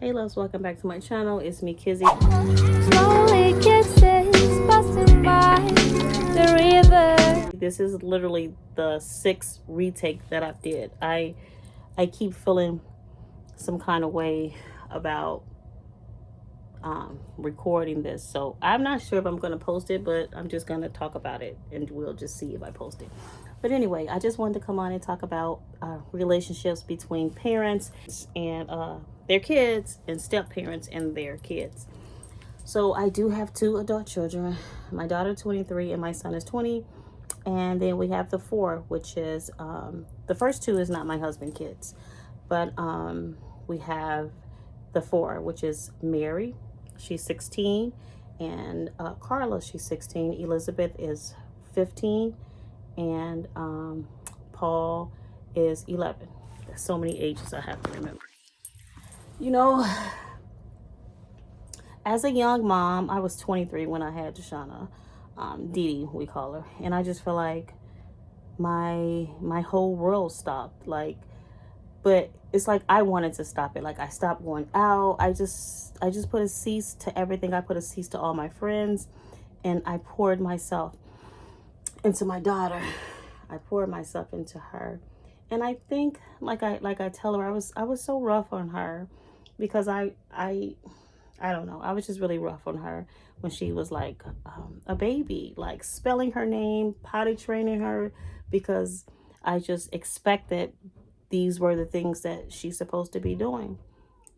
Hey loves, welcome back to my channel. It's me, Kizzy. Slowly kisses passing by the river. This is literally the sixth retake that I did. I keep feeling some kind of way about recording this, so I'm not sure if I'm going to post it, but I'm just going to talk about it and we'll just see if I post it. But anyway, I just wanted to come on and talk about relationships between parents and their kids, and step parents and their kids. So I do have two adult children. My daughter 23 and my son is 20. And then we have the four, which is the first two is not my husband's kids, but we have the four, which is Mary, she's 16, and Carla, she's 16. Elizabeth is 15, and Paul is 11. There's so many ages I have to remember. You know, as a young mom, I was 23 when I had Deshauna, Dee Dee, we call her, and I just feel like my whole world stopped. But it's like I wanted to stop it. Like I stopped going out. I just put a cease to everything. I put a cease to all my friends, and I poured myself into my daughter. I poured myself into her, and I think like I tell her, I was so rough on her because I don't know. I was just really rough on her when she was like a baby, like spelling her name, potty training her, because I just expected these were the things that she's supposed to be doing.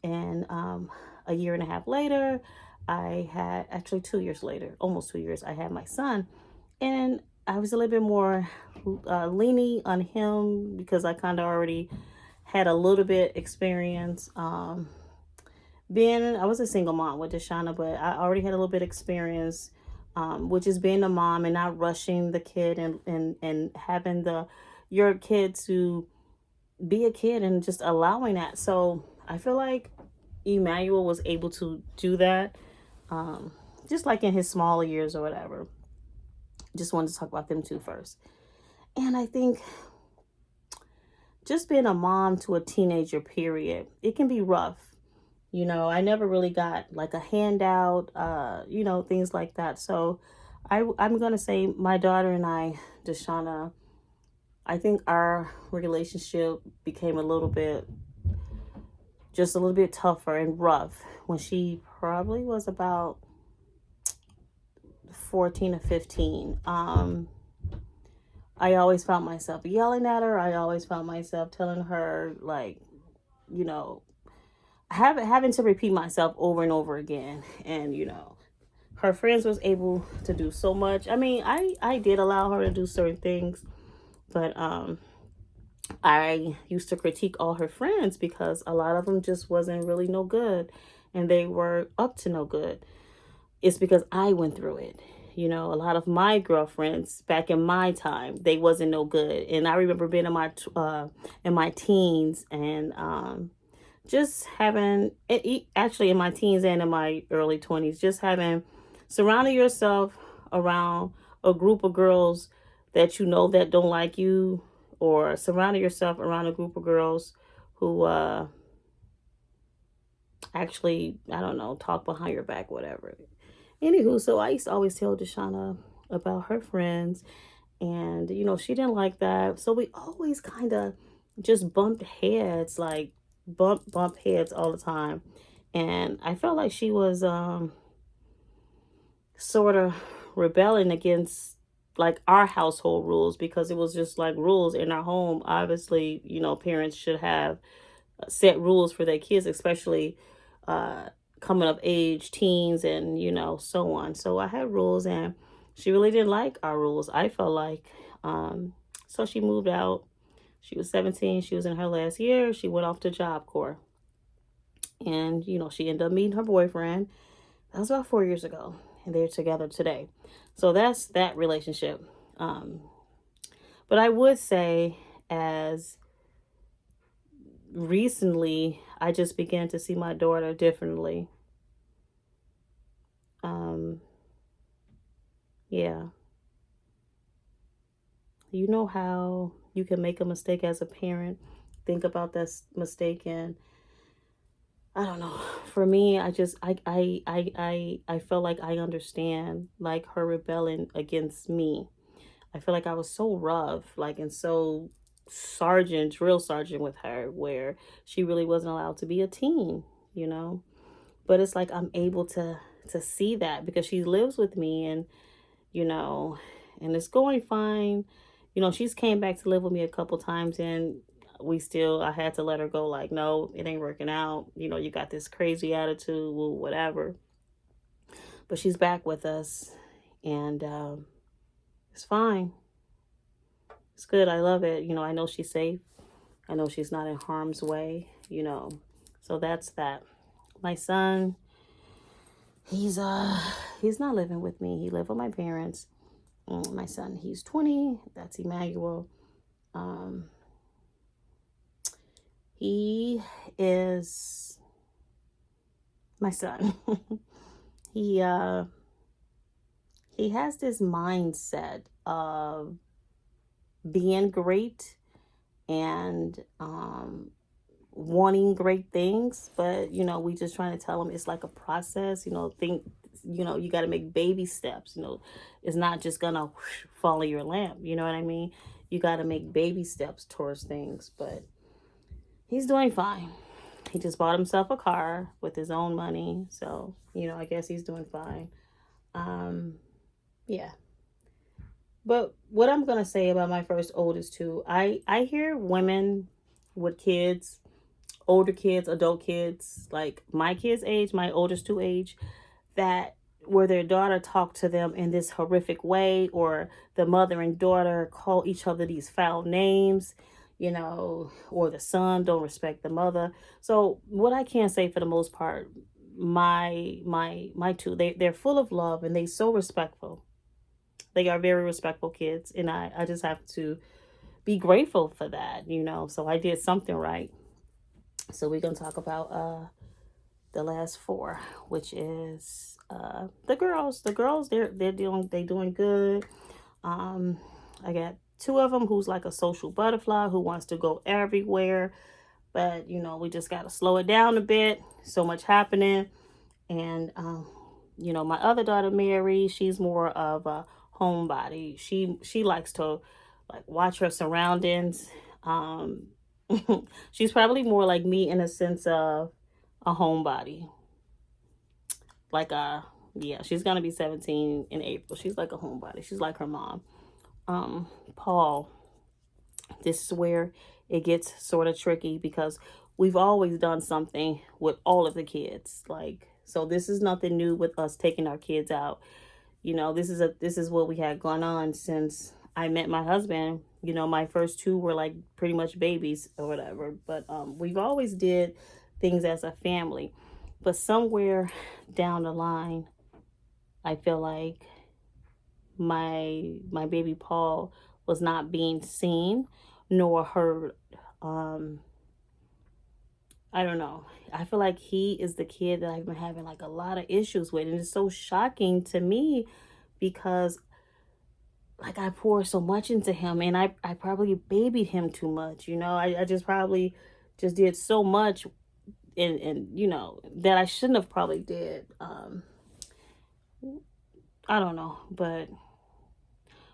And a year and a half later, I had actually 2 years later, almost 2 years, I had my son. And I was a little bit more leaning on him because I kind of already had a little bit experience. I was a single mom with Deshauna, but I already had a little bit experience, which is being a mom and not rushing the kid, and having your kid to be a kid and just allowing that. So I feel like Emmanuel was able to do that, just like in his smaller years or whatever. Just wanted to talk about them two first. And I think just being a mom to a teenager, period, it can be rough. I never really got like a handout, things like that. So I'm going to say my daughter and I, Deshauna, I think our relationship became just a little bit tougher and rough when she probably was about 14 or 15. I always found myself yelling at her. I always found myself telling her, like, you know, having to repeat myself over and over again. And her friends was able to do so much. I mean, I did allow her to do certain things, but I used to critique all her friends because a lot of them just wasn't really no good, and they were up to no good. It's because I went through it. A lot of my girlfriends back in my time, they wasn't no good. And I remember being in my teens, and just having actually in my teens and in my early 20s, just having surrounding yourself around a group of girls that that don't like you, or surrounding yourself around a group of girls who actually, I don't know, talk behind your back, whatever. Anywho, so I used to always tell Deshauna about her friends, and she didn't like that. So we always kind of just bumped heads, like bump heads all the time. And I felt like she was sort of rebelling against like our household rules, because it was just like rules in our home. Obviously, parents should have set rules for their kids, especially uh coming of age, teens, and so on. So I had rules, and she really didn't like our rules, I felt like. So she moved out. She was 17. She was in her last year. She went off to Job Corps, and she ended up meeting her boyfriend. That was about 4 years ago, and they're together today. So that's that relationship. But I would say, as recently, I just began to see my daughter differently. Yeah. You know how you can make a mistake as a parent, think about that mistake, and I don't know. For me, I just I feel like I understand like her rebelling against me. I feel like I was so rough, like and so sergeant, drill sergeant with her, where she really wasn't allowed to be a teen, you know. But it's like I'm able to see that because she lives with me, and you know, and it's going fine. You know, she's came back to live with me a couple times, and we still I had to let her go. Like, no, it ain't working out. You know, you got this crazy attitude, well, whatever. But she's back with us, and it's fine. It's good. I love it. You know, I know she's safe. I know she's not in harm's way. You know, so that's that. My son, he's not living with me. He lived with my parents. My son, he's 20. That's Emmanuel. Um, he is my son. he uh he has this mindset of being great and wanting great things, but you know, we just trying to tell him it's like a process, you know, think you know, you got to make baby steps, you know. It's not just gonna fall in your lamp, you know what I mean? You got to make baby steps towards things, but he's doing fine. He just bought himself a car with his own money, so you know, I guess he's doing fine. um yeah. But what I'm gonna say about my first oldest two, I hear women with kids, older kids, adult kids, like my kids' age, my oldest two age, that where their daughter talked to them in this horrific way, or the mother and daughter call each other these foul names, you know, or the son don't respect the mother. So what I can say for the most part, my two, they're full of love and they so respectful. They are very respectful kids, and I just have to be grateful for that, you know. So I did something right. So we're gonna talk about the last four, which is the girls. The girls, they doing good. Um, I got two of them who's like a social butterfly who wants to go everywhere, but you know, we just gotta slow it down a bit. So much happening. And you know, my other daughter Mary, she's more of a homebody. She likes to like watch her surroundings. um she's probably more like me in a sense of a homebody. Like yeah, she's gonna be 17 in April. She's like a homebody. She's like her mom. Paul, this is where it gets sort of tricky because we've always done something with all of the kids. Like, so this is nothing new with us taking our kids out. You know, this is what we had gone on since I met my husband. You know, my first two were like pretty much babies or whatever, but we've always did things as a family. But somewhere down the line, I feel like my baby Paul was not being seen nor heard. Um, I don't know. I feel like he is the kid that I've been having like a lot of issues with, and it's so shocking to me because like I pour so much into him, and I probably babied him too much, you know. I just probably just did so much, and you know, that I shouldn't have probably did. I don't know, but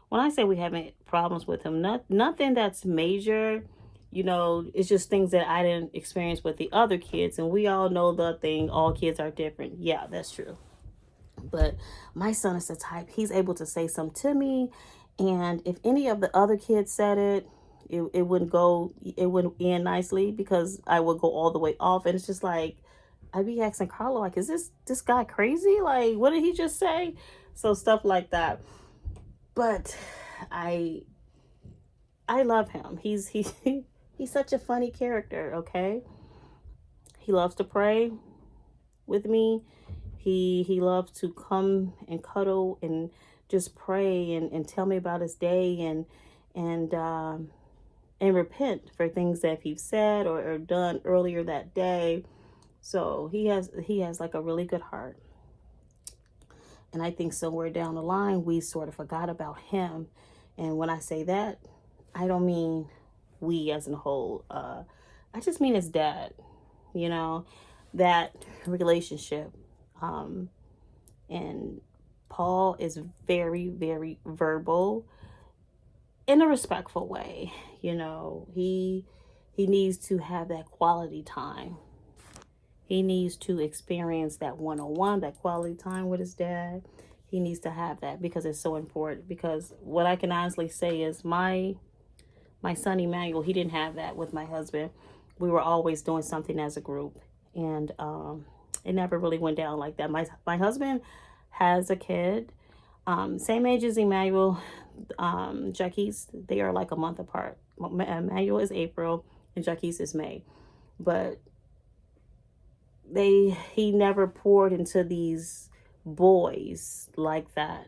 when I say we having problems with him, nothing that's major. You know, it's just things that I didn't experience with the other kids, and we all know the thing. All kids are different. Yeah, that's true. But my son is the type, he's able to say something to me, and if any of the other kids said it, it wouldn't end nicely because I would go all the way off, and it's just like I'd be asking Carlo, like, is this guy crazy? Like, what did he just say? So stuff like that. But I I love him. He's such a funny character, okay? He loves to pray with me. He loves to come and cuddle and just pray and tell me about his day and and repent for things that he's said or done earlier that day. So he has like a really good heart. And I think somewhere down the line we sort of forgot about him. And when I say that, I don't mean we as in a whole. I just mean his dad, you know. that relationship. Um, and Paul is very, very verbal in a respectful way. You know, he needs to have that quality time. He needs to experience that one-on-one, that quality time with his dad. He needs to have that because it's so important. Because what I can honestly say is my son Emmanuel, he didn't have that with my husband. We were always doing something as a group, and it never really went down like that. My husband has a kid, same age as Emmanuel. Jackie's, they are like a month apart. Emmanuel is April, and Jackie's is May, but he never poured into these boys like that,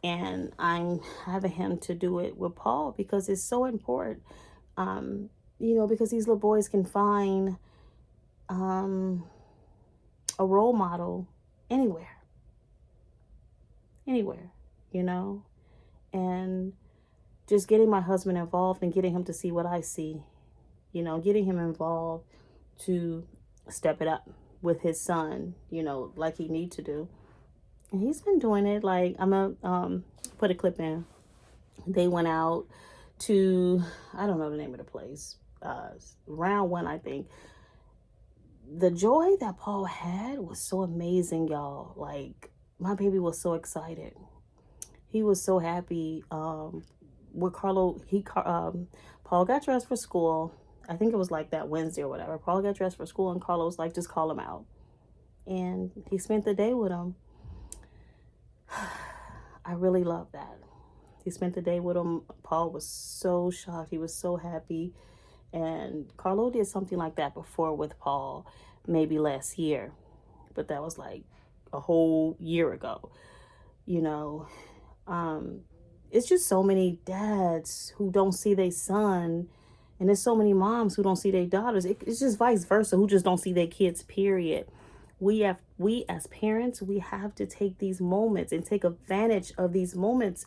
and I'm having him to do it with Paul because it's so important. Um, because these little boys can find um, a role model anywhere, anywhere, you know, and just getting my husband involved and getting him to see what I see, getting him involved to step it up with his son, like he need to do. And he's been doing it. Like, I'm gonna put a clip in. They went out to, I don't know the name of the place, round one, I think. The joy that Paul had was so amazing, y'all. Like, my baby was so excited. He was so happy. With Carlo, Paul got dressed for school. I think it was like that Wednesday or whatever. Paul got dressed for school, and Carlo was like, just call him out. And he spent the day with him. I really love that. He spent the day with him. Paul was so shocked. He was so happy. And Carlo did something like that before with Paul, maybe last year. But that was like a whole year ago. You know, it's just so many dads who don't see their son. And there's so many moms who don't see their daughters. It's just vice versa, who just don't see their kids, period. We as parents, we have to take these moments and take advantage of these moments.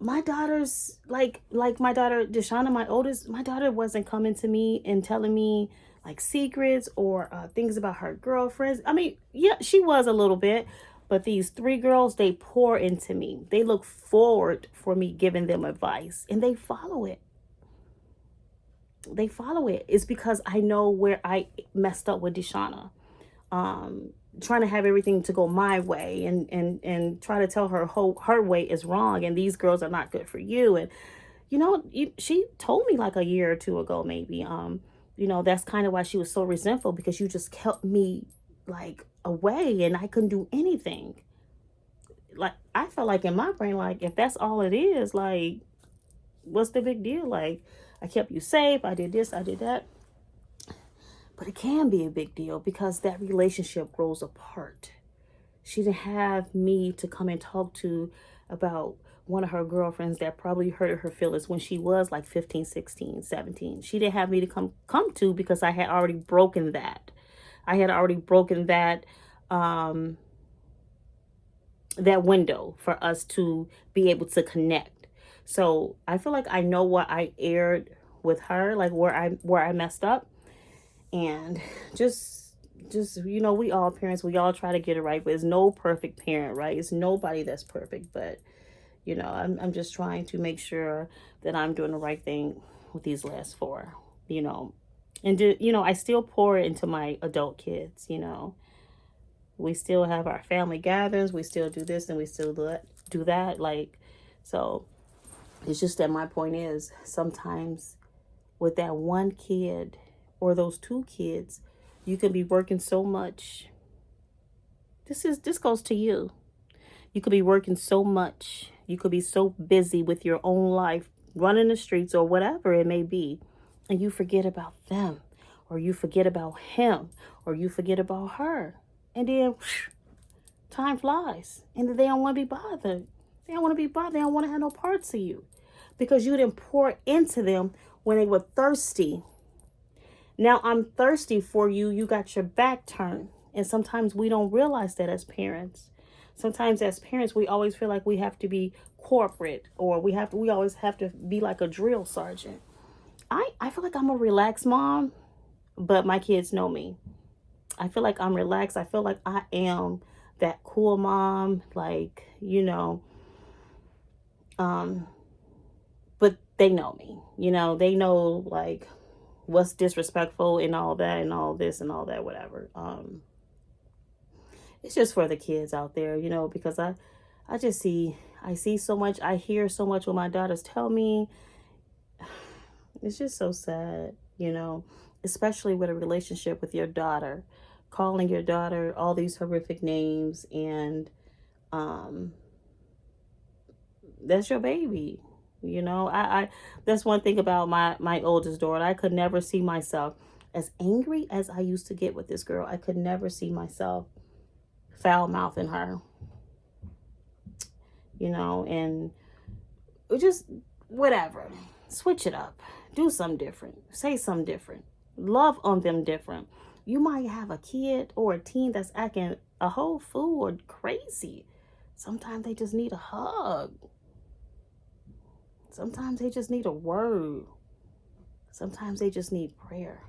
My daughter's like my daughter Deshauna, my oldest, my daughter wasn't coming to me and telling me like secrets or things about her girlfriends. I mean, yeah, she was a little bit, but these three girls, they pour into me. They look forward for me giving them advice, and they follow it. They follow it. It's because I know where I messed up with Deshauna. Trying to have everything to go my way, and try to tell her her way is wrong, and these girls are not good for you. And she told me like a year or two ago, maybe, that's kind of why she was so resentful, because you just kept me like away and I couldn't do anything. Like, I felt like in my brain, like, if that's all it is, like, what's the big deal? Like, I kept you safe, I did this, I did that. But it can be a big deal because that relationship grows apart. She didn't have me to come and talk to about one of her girlfriends that probably hurt her feelings when she was like 15, 16, 17. She didn't have me to come to because I had already broken that. I had already broken that that window for us to be able to connect. So I feel like I know what I aired with her, like where I messed up. And just we all parents, we all try to get it right, but there's no perfect parent, right? It's nobody that's perfect. But I'm just trying to make sure that I'm doing the right thing with these last four, and I still pour into my adult kids. We still have our family gatherings, we still do this and we still do that, like, so it's just that my point is, sometimes with that one kid or those two kids, you can be working so much. This goes to you. You could be working so much. You could be so busy with your own life, running the streets or whatever it may be, and you forget about them, or you forget about him, or you forget about her. And then time flies, and they don't want to be bothered. They don't want to be bothered. They don't want to have no parts of you because you didn't pour into them when they were thirsty. Now I'm thirsty for you. You got your back turned. And sometimes we don't realize that as parents. Sometimes as parents, we always feel like we have to be corporate, or we always have to be like a drill sergeant. I feel like I'm a relaxed mom, but my kids know me. I feel like I'm relaxed. I feel like I am that cool mom, like, um, but they know me, they know like what's disrespectful and all that and all this and all that, whatever. It's just for the kids out there, because I just I see so much, I hear so much what my daughters tell me. It's just so sad, especially with a relationship with your daughter, calling your daughter all these horrific names, and um that's your baby. I that's one thing about my oldest daughter. I could never see myself as angry as I used to get with this girl. I could never see myself foul mouthing her, and just whatever. Switch it up. Do something different. Say something different. Love on them different. You might have a kid or a teen that's acting a whole fool or crazy. Sometimes they just need a hug. Sometimes they just need a word. Sometimes they just need prayer.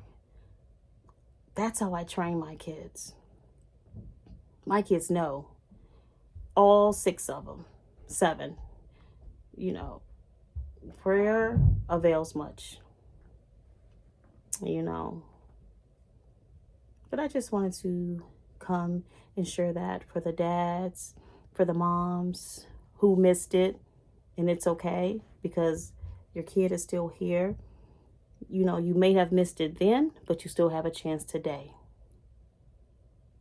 That's how I train my kids. My kids know, all 6 of them, 7, prayer avails much, you know. But I just wanted to come and share that for the dads, for the moms who missed it. And it's okay, because your kid is still here. You may have missed it then, but you still have a chance today.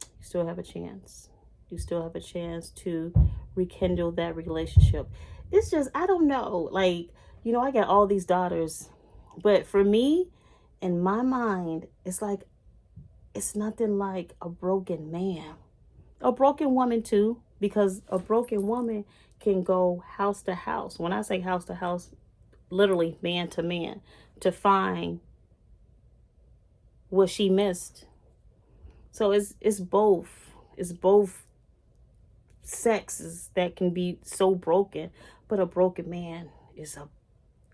You still have a chance. You still have a chance to rekindle that relationship. It's just, I don't know. Like, I got all these daughters, but for me, in my mind, it's like, it's nothing like a broken man. A broken woman too, because a broken woman can go house to house. When I say house to house, literally man to man, to find what she missed. So it's both. It's both sexes that can be so broken, but a broken man is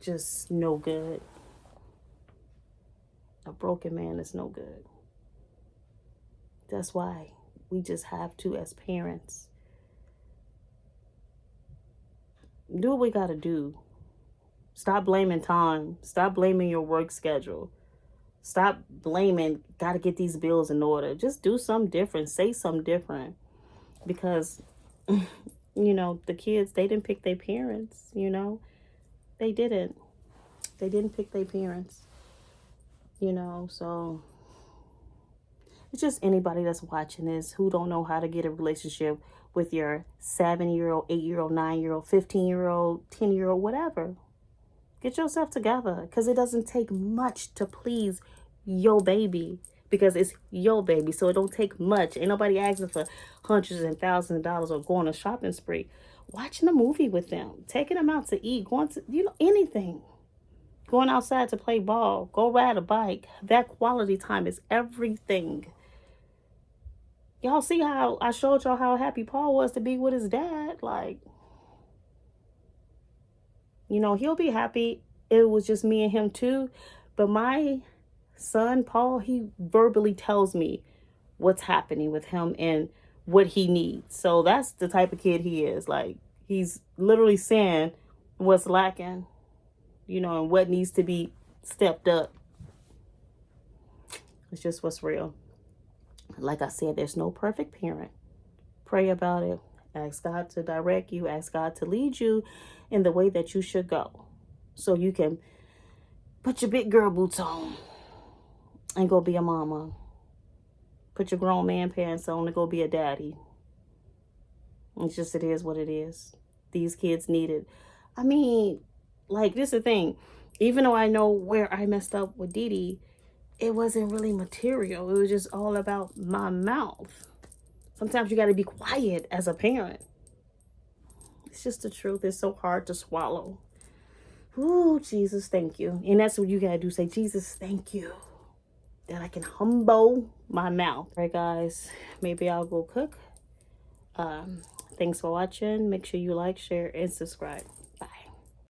just no good. A broken man is no good. That's why we just have to, as parents, do what we got to do. Stop blaming time. Stop blaming your work schedule. Stop blaming, got to get these bills in order. Just do something different. Say something different. Because, the kids, they didn't pick their parents, They didn't. They didn't pick their parents, So it's just anybody that's watching this who don't know how to get a relationship with your 7-year-old, 8-year-old, 9-year-old, 15-year-old, 10-year-old, whatever. Get yourself together, because it doesn't take much to please your baby, because it's your baby. So it don't take much. Ain't nobody asking for hundreds and thousands of dollars or going on a shopping spree. Watching a movie with them, taking them out to eat, going to, anything. Going outside to play ball, go ride a bike. That quality time is everything. Y'all see how I showed y'all how happy Paul was to be with his dad? Like, he'll be happy. It was just me and him too. But my son, Paul, he verbally tells me what's happening with him and what he needs. So that's the type of kid he is. Like, he's literally saying what's lacking, and what needs to be stepped up. It's just what's real. Like I said, there's no perfect parent. Pray about it. Ask God to direct you. Ask God to lead you in the way that you should go, so you can put your big girl boots on and go be a mama. Put your grown man pants on and go be a daddy. It's just, it is what it is. These kids need it. I mean, like, this is the thing. Even though I know where I messed up with Dee Dee, it wasn't really material. It was just all about my mouth. Sometimes you got to be quiet as a parent. It's just the truth. It's so hard to swallow. Ooh, Jesus, thank you. And that's what you got to do. Say, Jesus, thank you that I can humble my mouth. All right, guys, maybe I'll go cook. Thanks for watching. Make sure you like, share, and subscribe.